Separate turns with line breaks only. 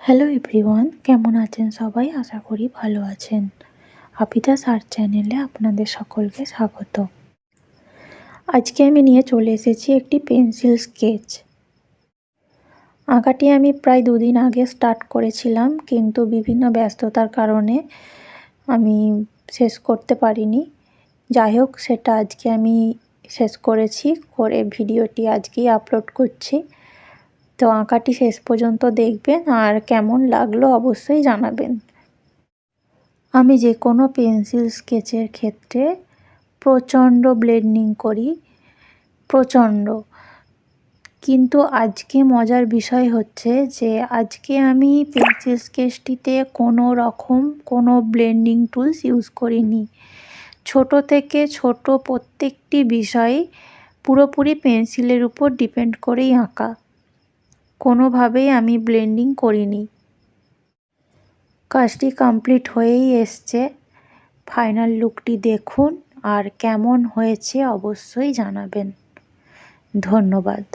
Hello everyone, কেমন আছেন সবাই? আশা করি ভালো আছেন। আপিতাস আর্ট চ্যানেলে আপনাদের সকলকে স্বাগত। আজকে আমি নিয়ে চলে এসেছি একটি পেন্সিল স্কেচ। আঁকাটি আমি প্রায় 2 দিন আগে স্টার্ট করেছিলাম, কিন্তু বিভিন্ন ব্যস্ততার কারণে আমি শেষ করতে পারিনি। যাই হোক, সেটা আজকে আমি শেষ করেছি, করে ভিডিওটি আজকেই আপলোড করছি। তো আঁকাটি শেষ পর্যন্ত দেখবেন আর কেমন লাগলো অবশ্যই জানাবেন। আমি যে কোনো পেন্সিল স্কেচের ক্ষেত্রে প্রচণ্ড ব্লেন্ডিং করি, প্রচণ্ড। কিন্তু আজকে মজার বিষয় হচ্ছে যে আজকে আমি পেন্সিল স্কেচটিতে কোনো রকম কোনো ব্লেন্ডিং টুলস ইউজ করিনি। ছোট থেকে ছোট প্রত্যেকটি বিষয় পুরোপুরি পেন্সিলের উপর ডিপেন্ড করেই আঁকা, কোনোভাবেই আমি ব্লেন্ডিং করিনি। কাজটি কমপ্লিট হয়েই এসছে। ফাইনাল লুকটি দেখুন আর কেমন হয়েছে অবশ্যই জানাবেন। ধন্যবাদ।